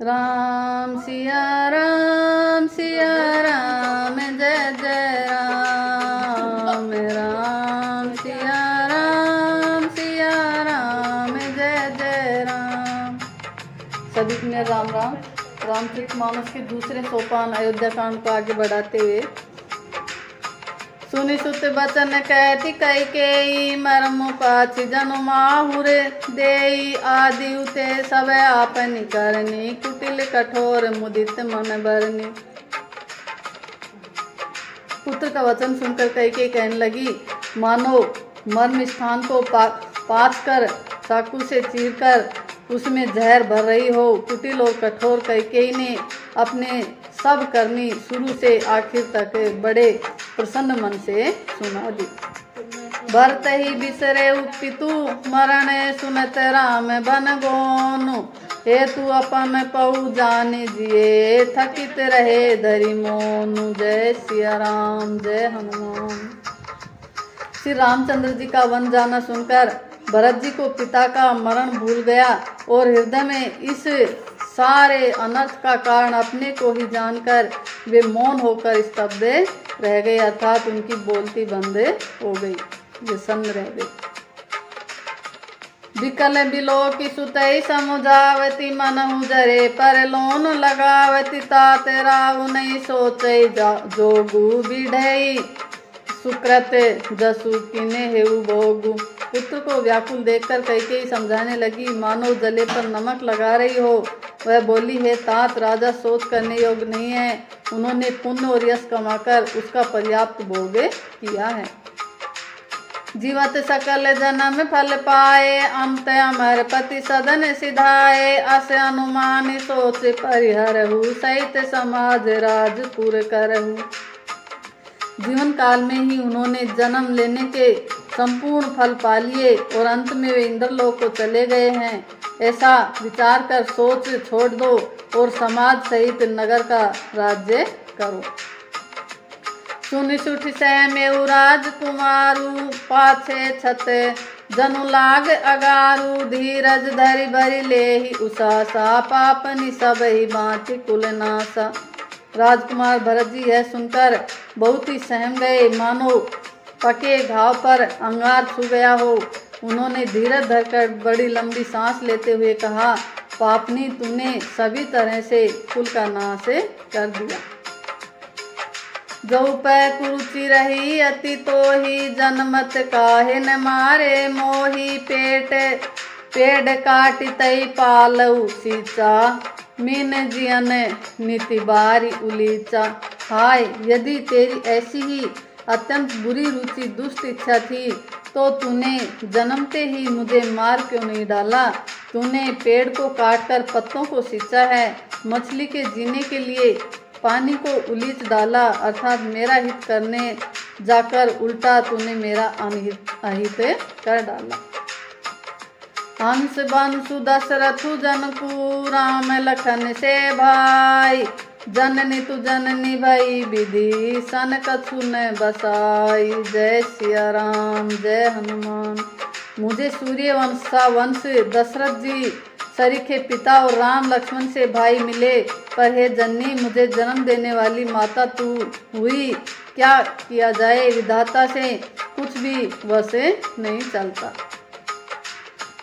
राम सिया राम जय जय राम। राम सिया राम जय जय राम। सभी को मेरा राम राम। रामचरितमानस के दूसरे सोपान अयोध्या कांड को आगे बढ़ाते हुए, सुनि सुत बचन कहती कैकेयी, मरमु पाछि जनु माहुरे देई। आदि उते सब आपनि करनी, कुटिल कठोर मुदित मन बरनी। पुत्र का वचन सुनकर कैकेयी कहने लगी, मानो मर्म स्थान को पाच कर चाकू से चीरकर उसमें जहर भर रही हो। कुटिल और कठोर कैकेयी ने अपने सब करनी शुरू से आखिर तक बड़े प्रसन्न मन से सुना दी। भरत ही बिसरे पितु मरण, सुनत राम बन गोनु। हे तू अपन पऊ जाने जिए, थकित रहे धरि मोनु। जय सिया राम जय हनुमान। श्री रामचंद्र जी का वन जाना सुनकर भरत जी को पिता का मरण भूल गया और हृदय में इस सारे अनर्थ का कारण अपने को ही जानकर वे मौन होकर स्तब्ध रह गए, अर्थात उनकी बोलती बंद हो गई, वे सन्न रह गए। विकल बिलोकी सुतई समुझावती, मनहु जरे पर लोन लगावती। तात राव नहीं सोचई जोगु बिढ़ई, सुकृत जसु किने हेउ भोगु। पुत्र को व्याकुल देखकर कैकेयी समझाने लगी, मानो जले पर नमक लगा रही हो। वह बोली, है तात, राजा सोच करने योग्य नहीं है। उन्होंने पुण्य और यश कमाकर उसका पर्याप्त भोग किया है। जीवत सकल जन्म फल पाए, अंत अमर पति सदन सिधाए। अस अनुमान सोच परिहरहु, सहित समाज राजपुर करहु। जीवन काल में ही उन्होंने जन्म लेने के संपूर्ण फल पा लिए और अंत में वे इंद्रलोक को चले गए हैं। ऐसा विचार कर सोच छोड़ दो और समाज सहित नगर का राज्य करो। सुनि सुठ सहमेउ राजकुमारु, पाछे छत जनु लाग अगारु। धीरज धरि भरि लेहि उसासा, पापनि सबहि बाँचि कुल नासा। राजकुमार भरत जी यह सुनकर बहुत ही सहम गए, मानो पके घाव पर अंगार छू गया हो। उन्होंने धीरज धरकर बड़ी लंबी सांस लेते हुए कहा, पापनी, तूने सभी तरह से कुल का नाश कर दिया। जो पै कुरुचि रही अति तोही, जनमत काहे न मारे मोही। पेड़ काटितई पालऊ सींचा, मीन जियन नीति बारी उलीचा। हाय, यदि तेरी ऐसी ही अत्यंत बुरी रुचि दुष्ट इच्छा थी तो तूने जन्मते ही मुझे मार क्यों नहीं डाला। तूने पेड़ को काटकर पत्तों को सींचा है, मछली के जीने के लिए पानी को उलीच डाला, अर्थात मेरा हित करने जाकर उल्टा तूने मेरा अहित कर डाला। हंस बंसु दशरथु जनकु, राम लखन से भाई। जननी तु जननी भई विभीषण कछु न बसाई। जय सिया राम जय हनुमान। मुझे सूर्य वंश दशरथ जी सरीखे पिता और राम लक्ष्मण से भाई मिले, पर हे जननी, मुझे जन्म देने वाली माता तू हुई। क्या किया जाए, विधाता से कुछ भी वश नहीं चलता।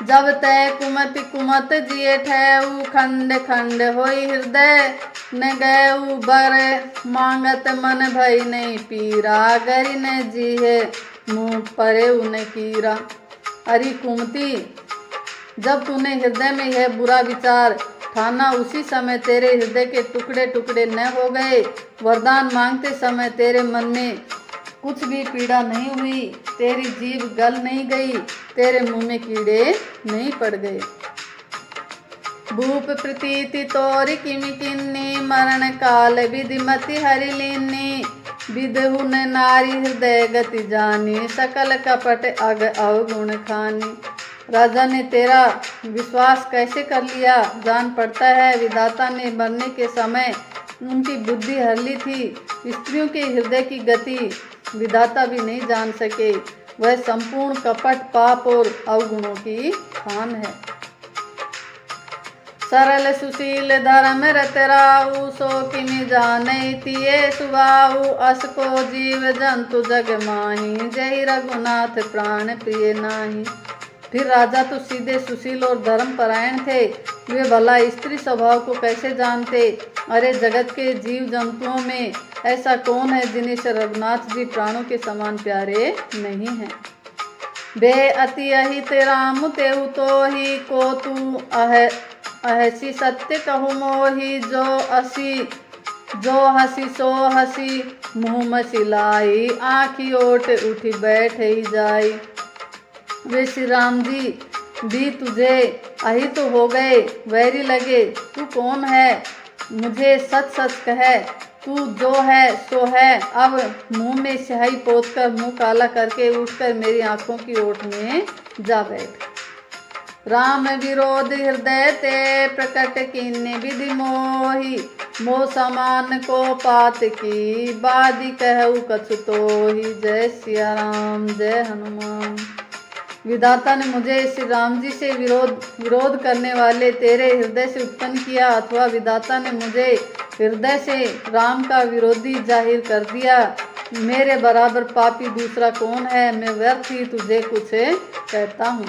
जब तय कुमति कुमत जिए ठहु, खंड खंड होई हृदय न गयउ। बर मांगत मन भई नहीं पीरा, गरि न जीहे मुँह परे उन कीरा। अरे कुमति, जब तूने हृदय में यह बुरा विचार ठाना, उसी समय तेरे हृदय के टुकड़े टुकड़े न हो गए। वरदान मांगते समय तेरे मन में कुछ भी पीड़ा नहीं हुई, तेरी जीभ गल नहीं गई, तेरे मुंह में कीड़े नहीं पड़ गए। भूप प्रीति तोरि किमि किन्नी, मरण काल विधिमति हरि लीनी। विधु न नारी हृदय गति जानी, सकल कपट अग अवगुण खानी। राजा ने तेरा विश्वास कैसे कर लिया, जान पड़ता है विधाता ने मरने के समय उनकी बुद्धि हर ली थी। स्त्रियों के हृदय की गति विधाता भी नहीं जान सके, वह संपूर्ण कपट पाप और अवगुणों की खान है। सरल सुशील धर्म रत राऊ, सो किमि जानै तिये सुभाऊ। अस को जीव जंतु जग माही, जय रघुनाथ प्राण प्रिय नाही। फिर राजा तो सीधे सुशील और धर्म परायण थे, वे भला स्त्री स्वभाव को कैसे जानते। अरे जगत के जीव जंतुओं में ऐसा कौन है जिन्हें श्री रघुनाथ जी प्राणों के समान प्यारे नहीं हैं। बे अति अहित राम तेहु तो ही, को तू अहसी सत्य कहु मोही। जो हसी सो हसी, मुँह मसिलाई, आँखी ओट उठी बैठ ही जाई। वे श्री राम जी भी तुझे अहित हो गए, वैरी लगे, तू कौन है, मुझे सच सच कह, तू जो है सो है। अब मुंह में स्याही पोत कर मुँह काला करके उठकर मेरी आंखों की ओट में जा बैठ। राम विरोध हृदय ते, प्रकट कीन्य विधि मोही। मोह समान को पात की, बादी कहु कछु तोही। जय सिया राम, जय हनुमान। विधाता ने मुझे श्री राम जी से विरोध करने वाले तेरे हृदय से उत्पन्न किया, अथवा विधाता ने मुझे हृदय से राम का विरोधी जाहिर कर दिया। मेरे बराबर पापी दूसरा कौन है, मैं व्यर्थ ही तुझे कुछ कहता हूँ।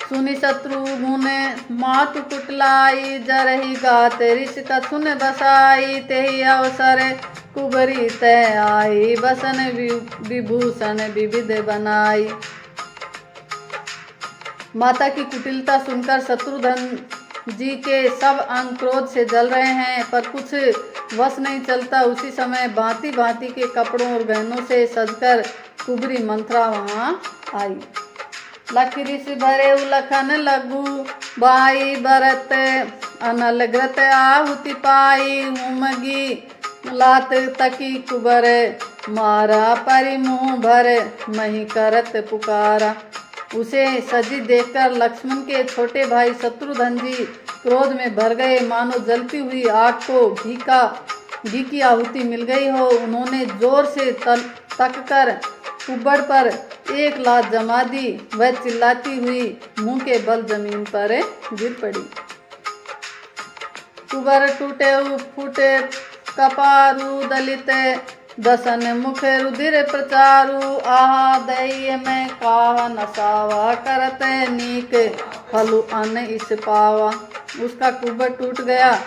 सुनि शत्रुघ्न मातु कुटलाई, जरहि गात ऋष कथुन बसाई। तेहि अवसर कुबरी तय आई, बसन विभूषण विविध बनाई। माता की कुटिलता सुनकर शत्रुघ्न जी के सब अंग क्रोध से जल रहे हैं, पर कुछ वश नहीं चलता। उसी समय भांति भांति के कपड़ों और गहनों से सजकर कुबरी मंत्रा वहाँ आई। लख ऋषि भरे लखन लघु, बाई बरत अनल घृत आहुति पाई। उमगी लात तकी कुबर, मारा परि मुँह भर, मही करत पुकारा। उसे सजी देखकर लक्ष्मण के छोटे भाई शत्रुघ्न जी क्रोध में भर गए, मानो जलती हुई आग को घी की आहुति मिल गई हो। उन्होंने जोर से तक कर कुब्बड़ पर एक लात जमा दी। वह चिल्लाती हुई मुंह के बल जमीन पर गिर पड़ी। कुब्बड़ टूटे फूटे कपारू, दलित दसन मुख रुधिर प्रचारु। आहा दैय में काह नसावा, करत नीक फलु अन इस पावा। उसका कुब्बड़ टूट गया,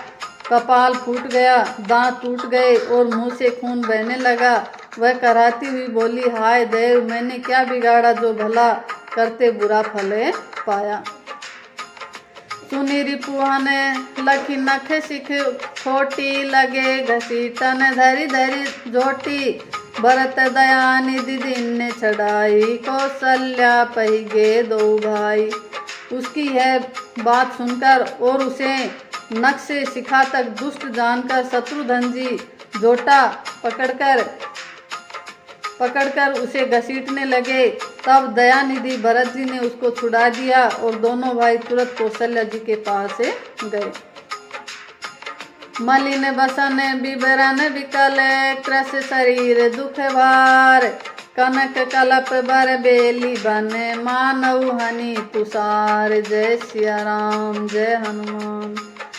कपाल फूट गया, दांत टूट गए और मुंह से खून बहने लगा। वह कराहती हुई बोली, हाय देव, मैंने क्या बिगाड़ा जो भला करते बुरा फल पाया। सुनि रिपुहन लखी नख सिख खोटी, लगे घसीटन धरी धरी जोटी। भरत दया निधि दिन छड़ाई, कौशल्या पहिगे दो भाई। उसकी यह बात सुनकर और उसे नख से शिखा तक दुष्ट जानकर शत्रुघ्न जी जोटा पकड़कर उसे घसीटने लगे। तब दयानिधि भरत जी ने उसको छुड़ा दिया और दोनों भाई तुरंत कौशल्या जी के पास गए। मलिन बसन बिबरन विकल, क्रस शरीर दुख भार। कनक कलप बर बेली बन, मानव हनि तुषार। जय सिया राम, जय हनुमान।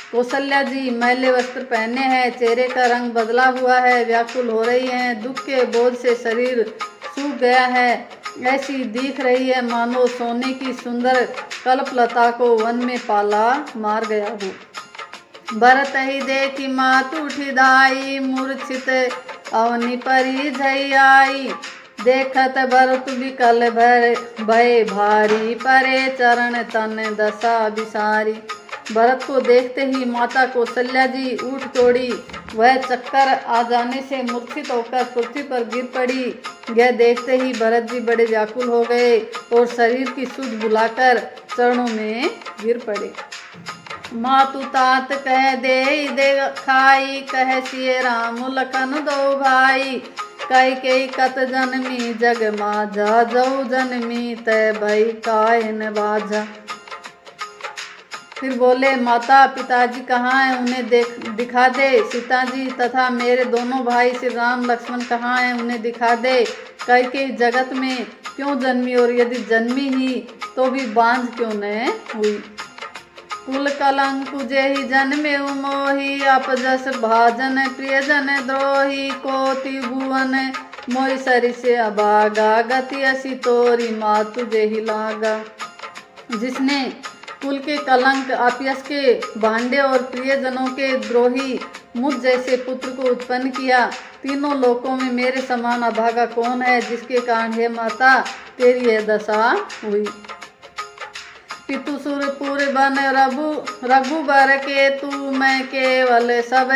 कौशल्या जी मैले वस्त्र पहने हैं, चेहरे का रंग बदला हुआ है, व्याकुल हो रही हैं, दुख के बोझ से शरीर सूख गया है। ऐसी दिख रही है मानो सोने की सुंदर कल्पलता को वन में पाला मार गया हो। भरत ही देखी मातु उठी दाई, मूर्छित अवनि परी झई आई। देखत भरत विकल भय भारी, परे चरण तन दशा बिसारी। भरत को देखते ही माता कौशल्या जी उठ दौड़ी। वह चक्कर आ जाने से मूर्छित होकर पृथ्वी पर गिर पड़ी। यह देखते ही भरत जी बड़े व्याकुल हो गए और शरीर की सुध बुलाकर चरणों में गिर पड़े। मातु तात कह दे खाई, कह सिए राम लखन दो भाई। कई कत जनमी जग माझा, जऊ जनमी तय भई कायन बाझा। फिर बोले, माता पिताजी कहाँ हैं, उन्हें दिखा दे। सीता जी तथा मेरे दोनों भाई श्री राम लक्ष्मण कहाँ हैं, उन्हें दिखा दे। कई जगत में क्यों जन्मी और यदि जन्मी ही तो भी बांझ क्यों न हुई। कुल कलंकु जेहि जन्मे मोहि, अपजस भाजन प्रियजन द्रोही, कोटि भुवन मोहि सरिसे अभागा, गति असी तोरी मातु जेहि लागा। जिसने कुल के कलंक, अपयश के भांडे और प्रियजनों के द्रोही मुझ जैसे पुत्र को उत्पन्न किया, तीनों लोकों में मेरे समान अभागा कौन है, जिसके कारण हे माता तेरी यह दशा हुई। पितु सुरपुर बन रघुबर के तू, मैं केवल सब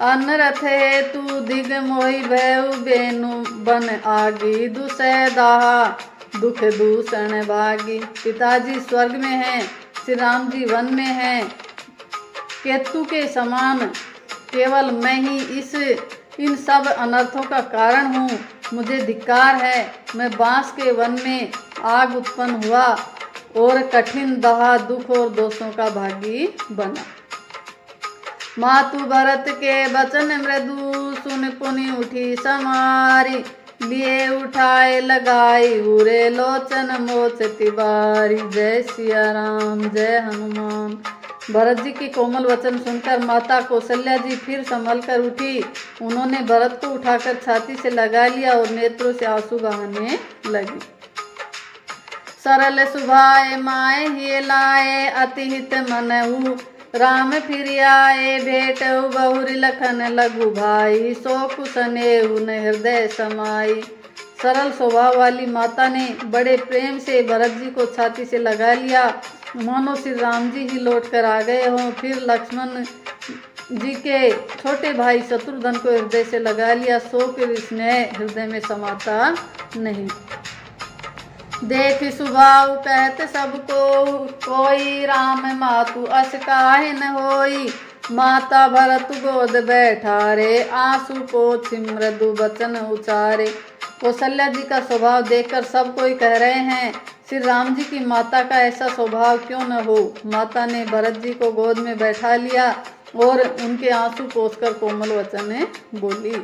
अनरथ है तू, दिग मोहि भयउ बेनु बन आगी, दुसह दाहा दुख दूषण भागी। पिताजी स्वर्ग में हैं, श्री राम जी वन में हैं, केतु के समान केवल मैं ही इन सब अनर्थों का कारण हूँ। मुझे धिक्कार है, मैं बांस के वन में आग उत्पन्न हुआ और कठिन दहा दुख और दोषों का भागी बना। मातु भरत के वचन मृदु, सुन पुनि उठी समारी, लिए उठाए लगाई उरे लोचन मोच तिवारी। जय सिया राम, जय हनुमान। भरत जी के कोमल वचन सुनकर माता कौशल्या जी फिर संभल कर उठी। उन्होंने भरत को उठाकर छाती से लगा लिया और नेत्रों से आंसू बहाने लगी। सरल सुभाए माए हिय लाए, अति हित मनहु राम फिर आए, भेटहु बहुरी लखन लघु भाई, सो कुसनेहु न हृदय समाई। सरल स्वभाव वाली माता ने बड़े प्रेम से भरत जी को छाती से लगा लिया, मानो श्री राम जी ही लौट कर आ गए हों। फिर लक्ष्मण जी के छोटे भाई शत्रुघ्न को हृदय से लगा लिया, सो के स्नेह हृदय में समाता नहीं। देख स्वभाव कहत सबको, कोई राम मातु अस काहे न होई, माता भरत गोद बैठारे, आंसू पोछि मृदु वचन उचारे। कौशल्या जी का स्वभाव देखकर सब कोई कह रहे हैं, श्री राम जी की माता का ऐसा स्वभाव क्यों न हो। माता ने भरत जी को गोद में बैठा लिया और उनके आंसू पोंछकर कोमल वचन बोली।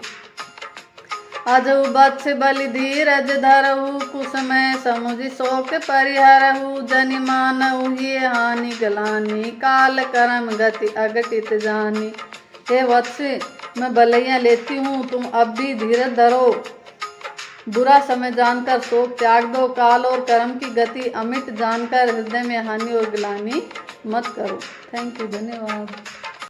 अजउ बत्स बलि धीरज धरहु, कुसमय समुझ शोक परिहरहु, जनि मानहु हिय हानि गलानी, काल करम गति अघटित जानी। हे वत्स, मैं बलैया लेती हूँ, तुम अब भी धीरज धरो, बुरा समय जानकर शोक त्याग दो, काल और कर्म की गति अमिट जानकर हृदय में हानि और ग्लानि मत करो। थैंक यू, धन्यवाद।